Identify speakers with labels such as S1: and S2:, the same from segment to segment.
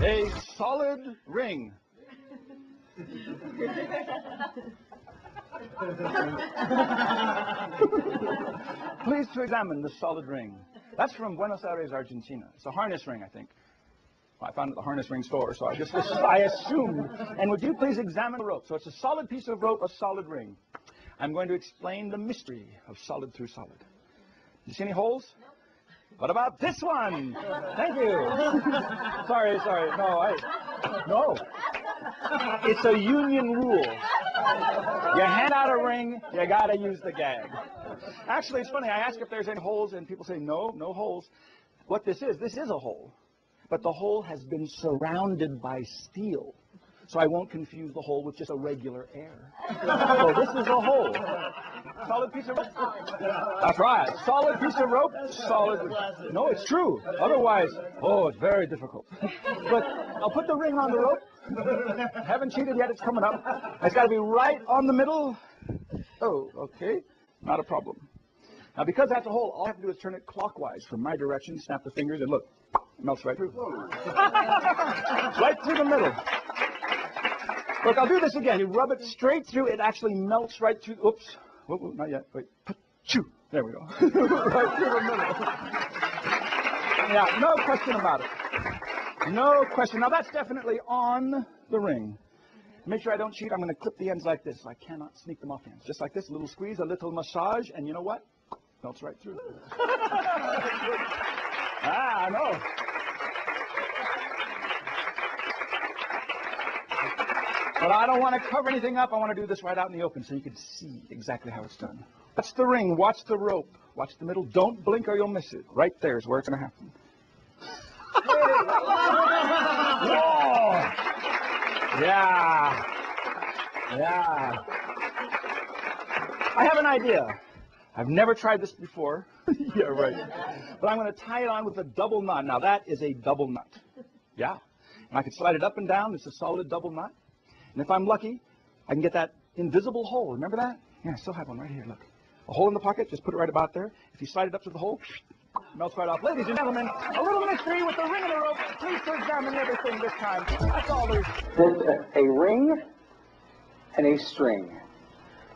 S1: A solid ring. Please to examine the solid ring. That's from Buenos Aires, Argentina. It's a harness ring, I think. Well, I found it at the harness ring store, so I assumed. And would you please examine the rope? So it's a solid piece of rope, a solid ring. I'm going to explain the mystery of solid through solid. Do you see any holes? No. What about this one? Thank you. Sorry. No. It's a union rule. You hand out a ring, you got to use the gag. Actually, it's funny. I ask if there's any holes, and people say, no holes. What this is a hole. But the hole has been surrounded by steel. So I won't confuse the hole with just a regular air. So this is a hole. Solid piece of rope. That's right. Solid piece of rope. Solid. No, it's true. Otherwise, it's very difficult. But I'll put the ring on the rope. Haven't cheated yet. It's coming up. It's got to be right on the middle. Oh, okay. Not a problem. Now, because that's a hole, all I have to do is turn it clockwise from my direction, snap the fingers, and look. It melts right through. Right through the middle. Look, I'll do this again. You rub it straight through. It actually melts right through. Oops. Whoa, not yet. Wait. Choo. There we go. Right through the middle. Yeah, no question about it. No question. Now, that's definitely on the ring. Make sure I don't cheat. I'm going to clip the ends like this. So I cannot sneak them off ends. Just like this. A little squeeze, a little massage. And you know what? Melts right through. I know. But I don't want to cover anything up. I want to do this right out in the open so you can see exactly how it's done. Watch the ring. Watch the rope. Watch the middle. Don't blink or you'll miss it. Right there is where it's going to happen. Whoa! Yeah. I have an idea. I've never tried this before. Yeah, right. But I'm going to tie it on with a double knot. Now, that is a double knot. Yeah. And I can slide it up and down. It's a solid double knot. And if I'm lucky, I can get that invisible hole. Remember that? Yeah, I still have one right here. Look. A hole in the pocket. Just put it right about there. If you slide it up to the hole, it melts right off. Ladies and gentlemen, a little mystery with the ring and the rope. Please to examine everything this time. That's all there's.
S2: There's a ring and a string.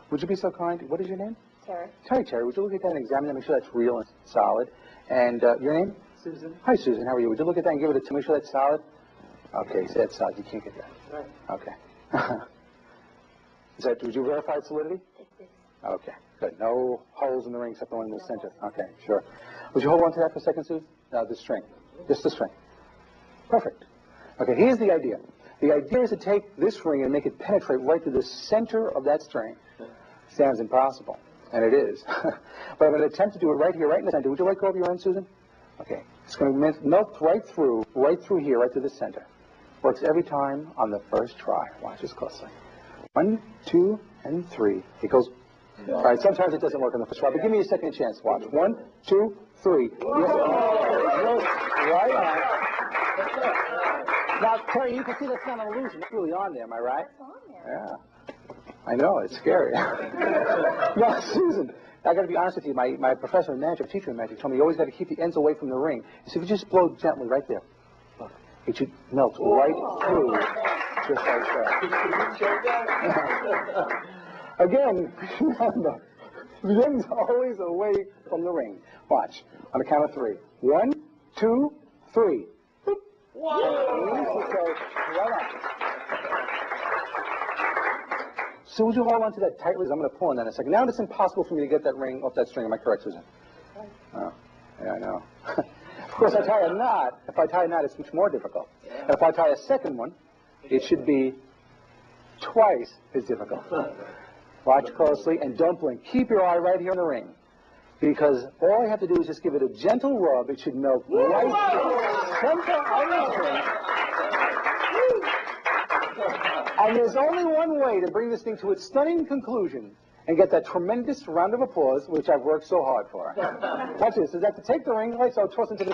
S2: Would you be so kind? What is your name?
S3: Terry.
S2: Terry, would you look at that and examine that, make sure that's real and solid? And your name?
S3: Susan.
S2: Hi, Susan. How are you? Would you look at that and give it a make sure that's solid? Okay, so that's solid. You can't get that.
S3: Right.
S2: Okay. Would you verify its solidity?
S3: Yes.
S2: Okay, good. No holes in the ring except the one in the center. Okay, sure. Would you hold on to that for a second, Susan? The string. Just the string. Perfect. Okay, here's the idea. The idea is to take this ring and make it penetrate right through the center of that string. Sounds impossible. And it is. But I'm going to attempt to do it right here, right in the center. Would you let go of your end, Susan? Okay. It's going to melt right through here, right to the center. Works every time on the first try. Watch this closely. 1, 2, and 3. It goes. All right. Sometimes it doesn't work on the first try, but give me a second chance. Watch. 1, 2, 3. Yes. Right on. Now, Terry, you can see that's not an illusion. It's really on there. Am I right?
S3: It's on there.
S2: Yeah. I know, it's scary. Now, Susan, I got to be honest with you. My professor and manager, teacher and manager, told me you always got to keep the ends away from the ring. So if you just blow gently right there, look, it should melt right through, just like that. Again, remember, the end's always away from the ring. Watch, on the count of 3. 1, 2, 3. Whoa! Right on. So would you hold on to that tightly? I'm going to pull on that in a second. Now it's impossible for me to get that ring off that string. Am I correct, Susan? Oh, yeah, I know. Of course, I tie a knot. If I tie a knot, it's much more difficult. And if I tie a second one, it should be twice as difficult. Watch closely and don't blink. Keep your eye right here on the ring. Because all I have to do is just give it a gentle rub. It should melt right through the center of the ring. And there's only one way to bring this thing to its stunning conclusion and get that tremendous round of applause, which I've worked so hard for. Watch this. Is that to take the ring, right, so I'll toss into the